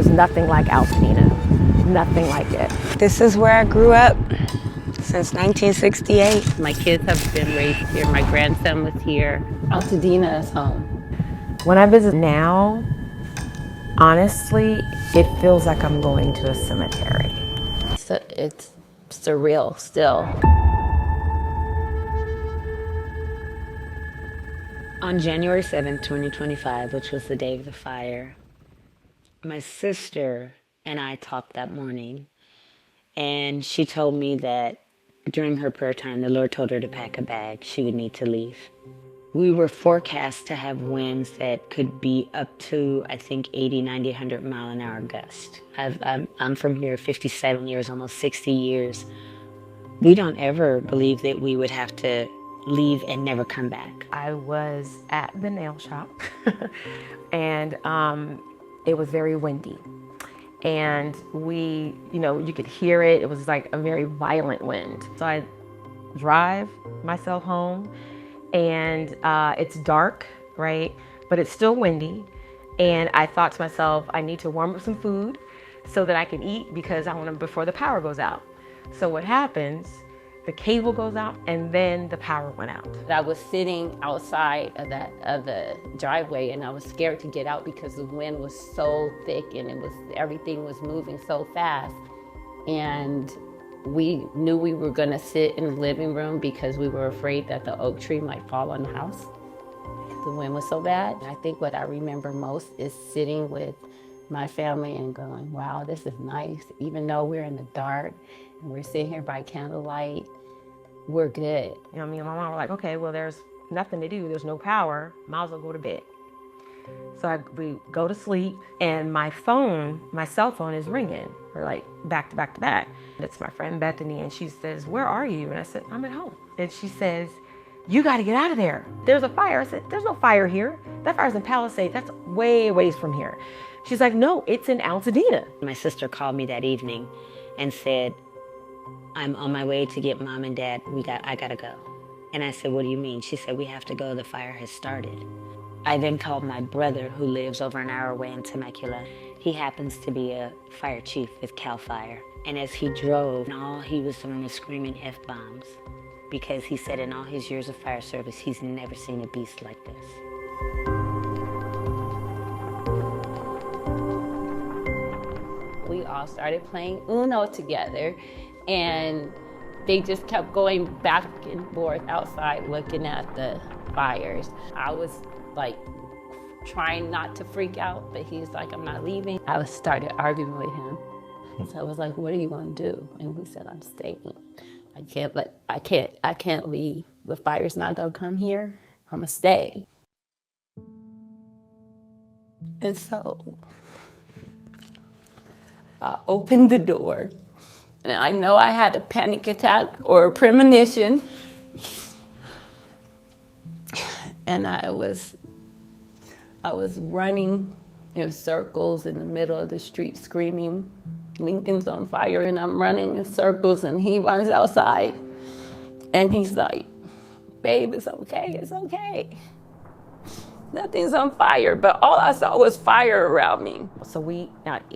was nothing like Altadena, nothing like it. This is where I grew up since 1968. My kids have been raised here. My grandson was here. Altadena is home. When I visit now, honestly, it feels like I'm going to a cemetery. It's surreal still. On January 7th, 2025, which was the day of the fire, my sister and I talked that morning, and she told me that during her prayer time, the Lord told her to pack a bag. She would need to leave. We were forecast to have winds that could be up to, I think, 80, 90, 100 mile an hour gust. I'm from here 57 years, almost 60 years. We don't ever believe that we would have to leave and never come back. I was at the nail shop and it was very windy. And you could hear it. It was like a very violent wind. So I drive myself home and it's dark, right? But it's still windy. And I thought to myself, I need to warm up some food so that I can eat because I want to before the power goes out. So what happens, the cable goes out and then the power went out. I was sitting outside of the driveway and I was scared to get out because the wind was so thick and everything was moving so fast. And we knew we were gonna sit in the living room because we were afraid that the oak tree might fall on the house. The wind was so bad. I think what I remember most is sitting with my family and going, wow, this is nice. Even though we're in the dark and we're sitting here by candlelight, we're good. Me and my mom were like, okay, well, there's nothing to do. There's no power. Might as well go to bed. So we go to sleep and my cell phone is ringing. We're like back to back to back. It's my friend Bethany and she says, where are you? And I said, I'm at home. And she says, you got to get out of there. There's a fire. I said, there's no fire here. That fire's in Palisades. That's way away from here. She's like, no, it's in Altadena. My sister called me that evening and said, I'm on my way to get Mom and Dad. I gotta go. And I said, what do you mean? She said, we have to go. The fire has started. I then called my brother who lives over an hour away in Temecula. He happens to be a fire chief with CAL FIRE. And as he drove, all he was doing was screaming F-bombs because he said in all his years of fire service, he's never seen a beast like this. We all started playing Uno together, and they just kept going back and forth outside looking at the fires. I was like trying not to freak out, but he's like, I'm not leaving. I started arguing with him. So I was like, what are you gonna do? And he said, I'm staying. I can't leave. The fire's not gonna come here. I'm gonna stay. And so I opened the door, and I know I had a panic attack or a premonition, and I was running in circles in the middle of the street screaming, Lincoln's on fire, and I'm running in circles, and he runs outside, and he's like, babe, it's okay, it's okay. Nothing's on fire, but all I saw was fire around me. So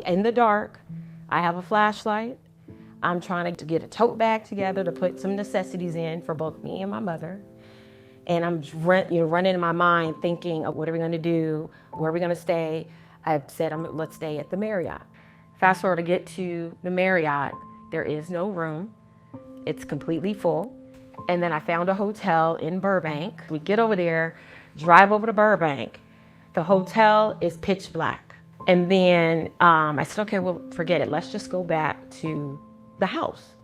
in the dark, I have a flashlight. I'm trying to get a tote bag together to put some necessities in for both me and my mother. And I'm running in my mind thinking, what are we gonna do? Where are we gonna stay? I've said, let's stay at the Marriott. Fast forward to get to the Marriott, there is no room. It's completely full. And then I found a hotel in Burbank. We get over there, drive over to Burbank. The hotel is pitch black. And then I said, okay, well, forget it. Let's just go back to the house.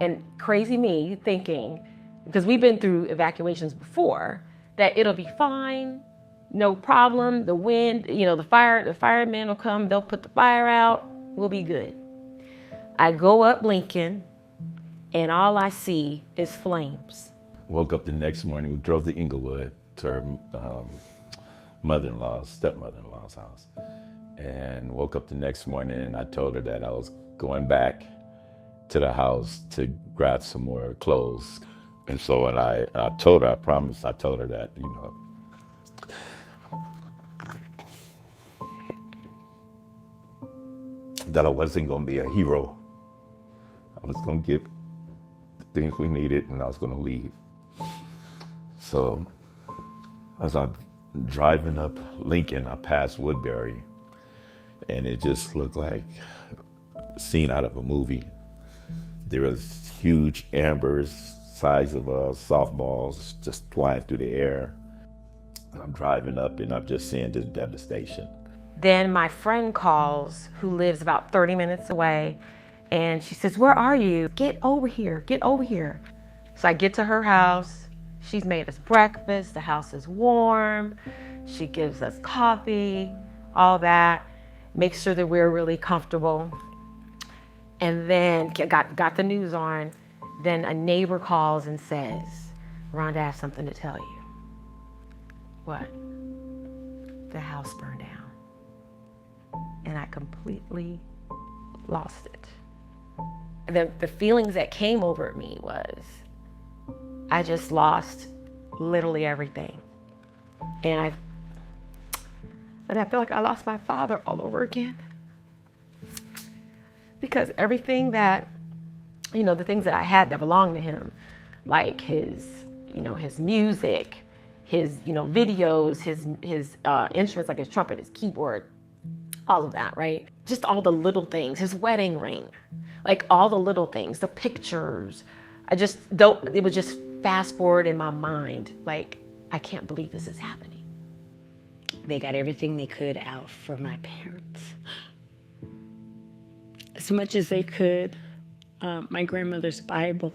And crazy me thinking, because we've been through evacuations before, that it'll be fine, no problem. The wind, the firemen will come, they'll put the fire out, we'll be good. I go up Lincoln, and all I see is flames. Woke up the next morning, we drove to Inglewood to her stepmother-in-law's house. And woke up the next morning and I told her that I was going back to the house to grab some more clothes. And so when I told her, I told her that, that I wasn't going to be a hero. I was going to get the things we needed and I was going to leave. So as I'm driving up Lincoln, I passed Woodbury, and it just looked like a scene out of a movie. There was huge ambers, size of softballs, just flying through the air. I'm driving up and I'm just seeing this devastation. Then my friend calls, who lives about 30 minutes away, and she says, "Where are you? Get over here, get over here." So I get to her house. She's made us breakfast. The house is warm. She gives us coffee, all that. Makes sure that we're really comfortable. And then got the news on. Then a neighbor calls and says, "Ronda, I have something to tell you." What? The house burned down. And I completely lost it. The feelings that came over me was, I just lost literally everything. And I feel like I lost my father all over again. Because everything that, the things that I had that belonged to him, like his music, his, videos, his instruments, like his trumpet, his keyboard, all of that, right? Just all the little things, his wedding ring, like all the little things, the pictures. It was just fast forward in my mind, like, I can't believe this is happening. They got everything they could out for my parents. As much as they could. My grandmother's Bible,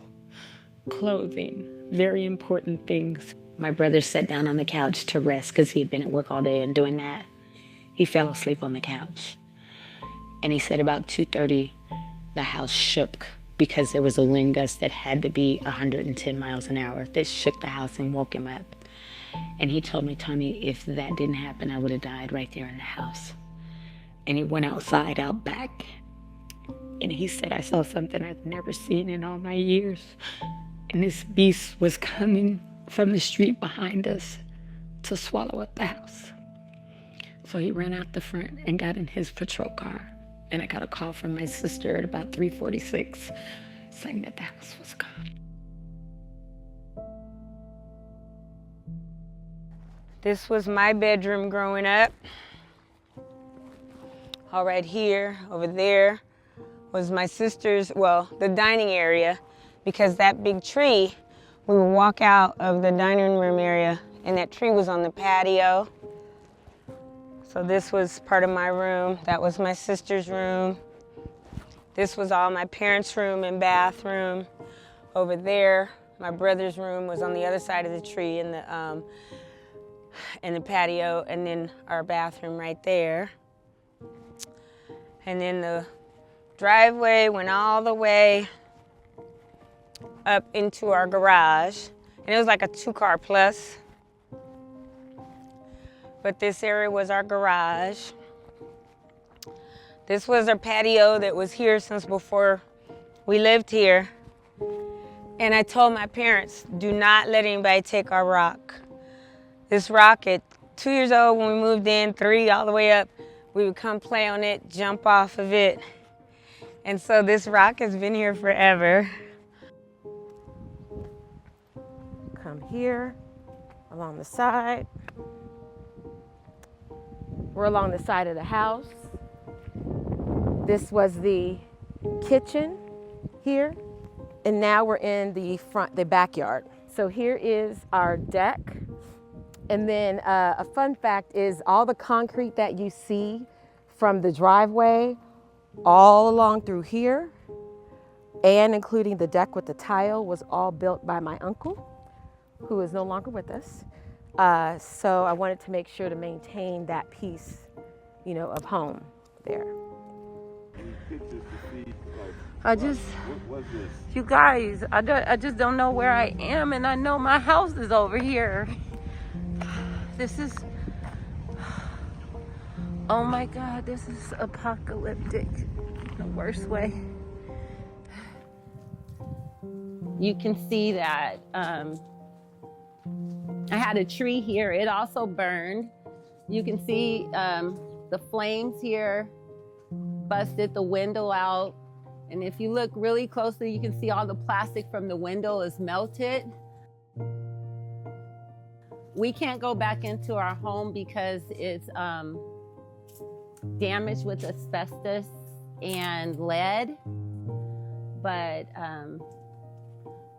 clothing, very important things. My brother sat down on the couch to rest because he had been at work all day, and doing that, he fell asleep on the couch. And he said about 2:30, the house shook because there was a wind gust that had to be 110 miles an hour. That shook the house and woke him up. And he told me, "Toni, if that didn't happen, I would have died right there in the house." And he went outside, out back. And he said, "I saw something I've never seen in all my years." And this beast was coming from the street behind us to swallow up the house. So he ran out the front and got in his patrol car. And I got a call from my sister at about 3:46 saying that the house was gone. This was my bedroom growing up. All right here, over there was my sister's, the dining area, because that big tree, we would walk out of the dining room area and that tree was on the patio. So this was part of my room. That was my sister's room. This was all my parents' room and bathroom. Over there, my brother's room was on the other side of the tree in the patio, and then our bathroom right there. And then the driveway went all the way up into our garage. And it was like a 2-car plus. But this area was our garage. This was our patio that was here since before we lived here. And I told my parents, do not let anybody take our rock. This rock at 2 years old when we moved in, 3 all the way up, we would come play on it, jump off of it. And so this rock has been here forever. Come here, along the side. We're along the side of the house. This was the kitchen here. And now we're in the backyard. So here is our deck. And then a fun fact is all the concrete that you see from the driveway all along through here, and including the deck with the tile, was all built by my uncle, who is no longer with us. So I wanted to make sure to maintain that piece, of home there. You guys, I just don't know where I am, and I know my house is over here. This is, oh my God, this is apocalyptic in the worst way. You can see that I had a tree here. It also burned. You can see the flames here busted the window out. And if you look really closely, you can see all the plastic from the window is melted. We can't go back into our home because it's damaged with asbestos and lead. But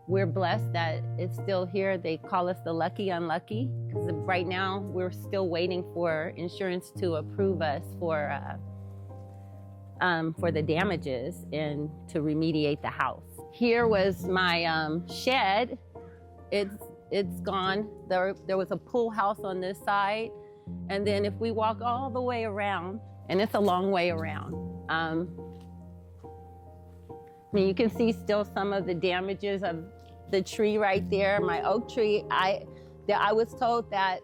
we're blessed that it's still here. They call us the lucky unlucky, because right now we're still waiting for insurance to approve us for the damages and to remediate the house. Here was my shed. It's gone. There was a pool house on this side, and then if we walk all the way around, and it's a long way around, I mean, you can see still some of the damages of the tree right there, my oak tree. I was told that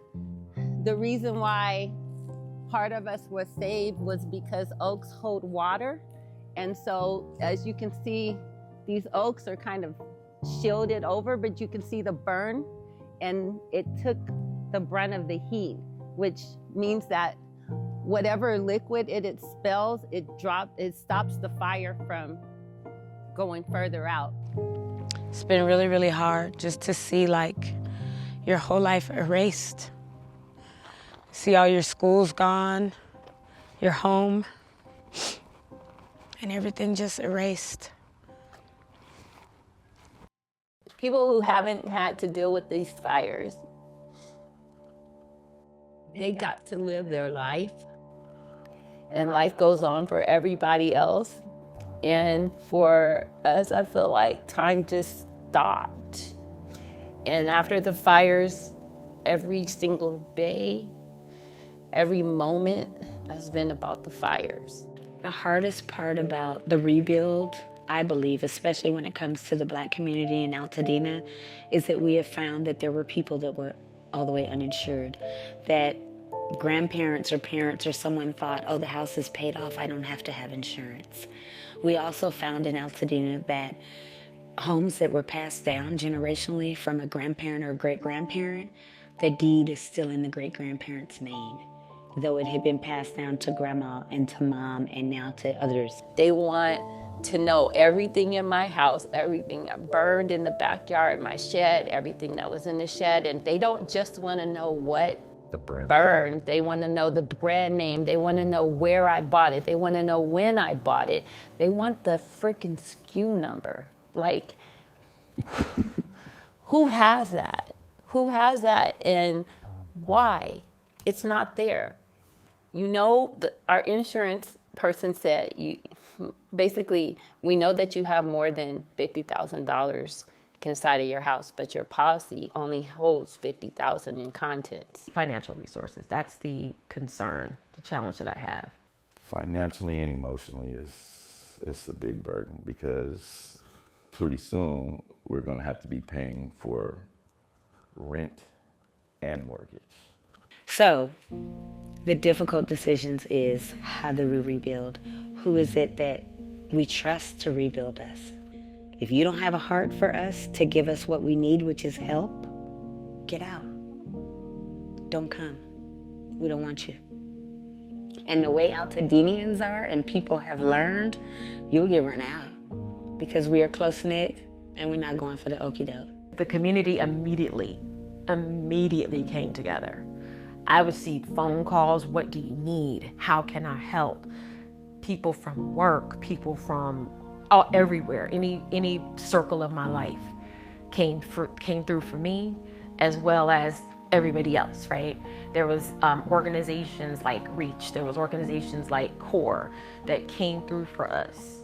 the reason why part of us was saved was because oaks hold water. And so as you can see, these oaks are kind of shielded over, but you can see the burn, and it took the brunt of the heat, which means that whatever liquid it expels, it stops the fire from going further out. It's been really, really hard just to see like your whole life erased. See all your schools gone, your home, and everything just erased. People who haven't had to deal with these fires, they got to live their life, and life goes on for everybody else. And for us, I feel like time just stopped. And after the fires, every single day, every moment has been about the fires. The hardest part about the rebuild, I believe, especially when it comes to the Black community in Altadena, is that we have found that there were people that were all the way uninsured, that grandparents or parents or someone thought, oh, the house is paid off, I don't have to have insurance. We also found in Altadena that homes that were passed down generationally from a grandparent or a great-grandparent, the deed is still in the great-grandparent's name, though it had been passed down to grandma and to mom and now to others. They want to know everything in my house, everything that burned in the backyard, my shed, everything that was in the shed. And they don't just want to know what burned. They want to know the brand name. They want to know where I bought it. They want to know when I bought it. They want the freaking SKU number. Like, who has that? Who has that, and why? It's not there. You know, our insurance person said, basically, we know that you have more than $50,000 inside of your house, but your policy only holds $50,000 in contents. Financial resources, that's the concern, the challenge that I have. Financially and emotionally is a big burden, because pretty soon we're going to have to be paying for rent and mortgage. So the difficult decisions is, how do we rebuild? Who is it that we trust to rebuild us? If you don't have a heart for us to give us what we need, which is help, get out. Don't come. We don't want you. And the way Altadenians are and people have learned, you'll get run out because we are close-knit and we're not going for the okie doke. The community immediately came together. I received phone calls, what do you need? How can I help? People from work, people from everywhere, any circle of my life came through for me, as well as everybody else, right? There was organizations like Reach, there was organizations like CORE that came through for us.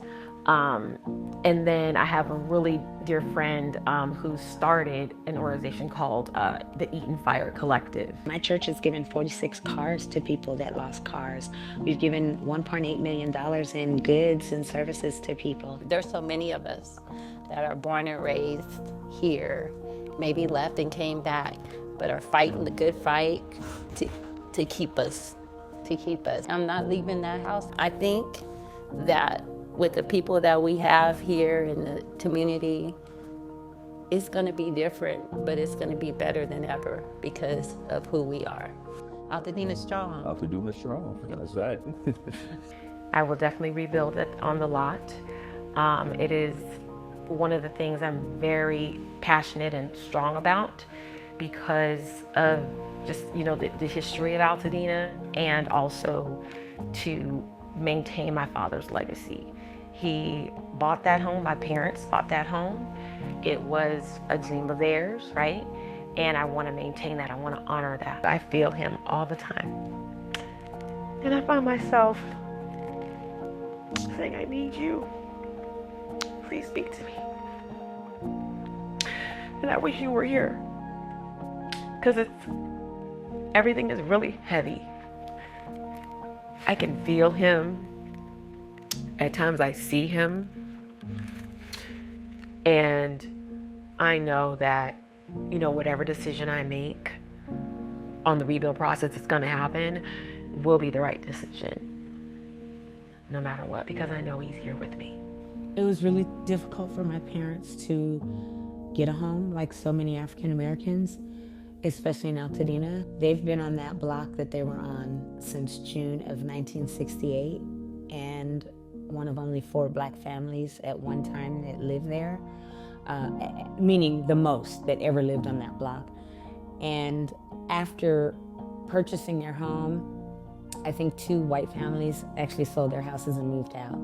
And then I have a really dear friend who started an organization called the Eaton Fire Collective. My church has given 46 cars to people that lost cars. We've given $1.8 million in goods and services to people. There's so many of us that are born and raised here, maybe left and came back, but are fighting the good fight to keep us. I'm not leaving that house. I think that with the people that we have here in the community, it's gonna be different, but it's gonna be better than ever because of who we are. Altadena strong. Altadena strong, that's right. I will definitely rebuild it on the lot. It is one of the things I'm very passionate and strong about because of just, the history of Altadena, and also to maintain my father's legacy. He bought that home, my parents bought that home. It was a dream of theirs, right? And I want to maintain that, I want to honor that. I feel him all the time. And I find myself saying, I need you. Please speak to me. And I wish you were here, because everything is really heavy. I can feel him. At times I see him. And I know that, whatever decision I make on the rebuild process that's going to happen will be the right decision, no matter what, because I know he's here with me. It was really difficult for my parents to get a home, like so many African Americans, especially in Altadena. They've been on that block that they were on since June of 1968, and one of only 4 black families at one time that lived there, meaning the most that ever lived on that block. And after purchasing their home, I think 2 white families actually sold their houses and moved out.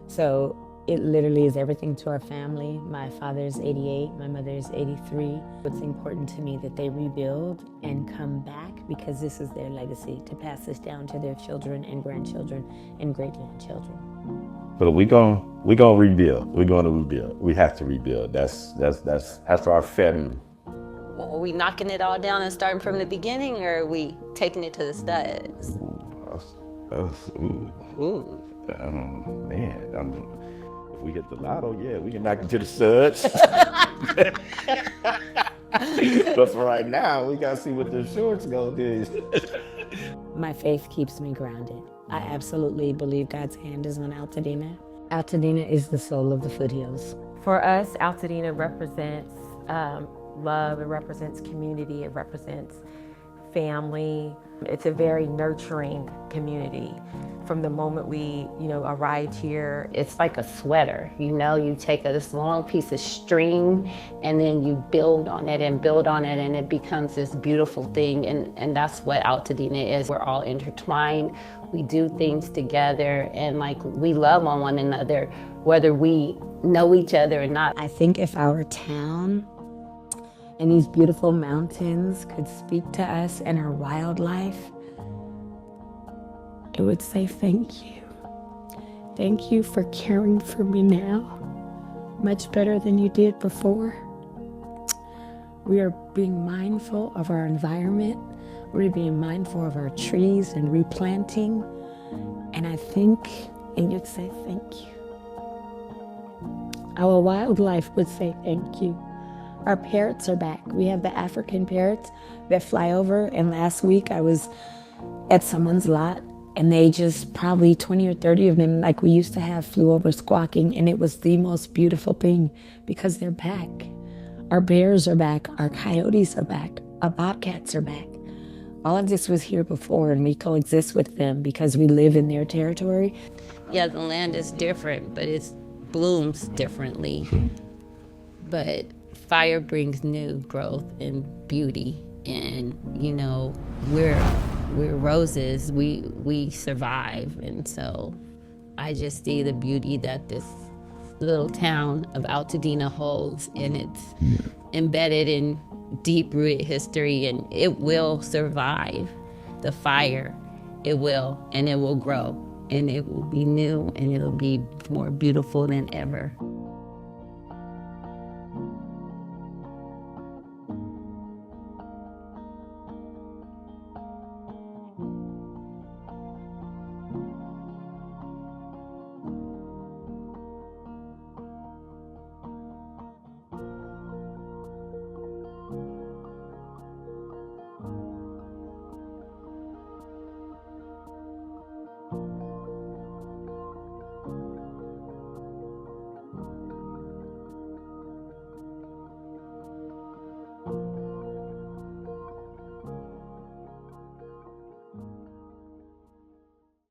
So it literally is everything to our family. My father's 88, my mother's 83. It's important to me that they rebuild and come back, because this is their legacy, to pass this down to their children and grandchildren and great-grandchildren. But we're gonna rebuild. We're gonna rebuild. We have to rebuild. That's our family. Are we knocking it all down and starting from the beginning, or are we taking it to the studs? Man, if we hit the lotto, yeah, we can knock it to the studs. But for right now, we gotta see what the insurance gonna do. My faith keeps me grounded. I absolutely believe God's hand is on Altadena. Altadena is the soul of the foothills. For us, Altadena represents love, it represents community, it represents family. It's a very nurturing community. From the moment we, arrived here, It's like a sweater, you take this long piece of string and then you build on it and build on it, and it becomes this beautiful thing. And that's what Altadena is. We're all intertwined. We do things together, and we love on one another, whether we know each other or not. I think if our town and these beautiful mountains could speak to us and our wildlife, it would say thank you. Thank you for caring for me now, much better than you did before. We are being mindful of our environment. We're being mindful of our trees and replanting. And I think it would say thank you. Our wildlife would say thank you. Our parrots are back. We have the African parrots that fly over. And last week I was at someone's lot, and they just, probably 20 or 30 of them, like we used to have, flew over squawking. And it was the most beautiful thing, because they're back. Our bears are back. Our coyotes are back. Our bobcats are back. All of this was here before, and we coexist with them because we live in their territory. Yeah, the land is different, but it blooms differently. But fire brings new growth and beauty. And, we're roses, we survive. And so I just see the beauty that this little town of Altadena holds, and it's embedded in deep-rooted history, and it will survive the fire. It will, and it will grow, and it will be new, and it'll be more beautiful than ever.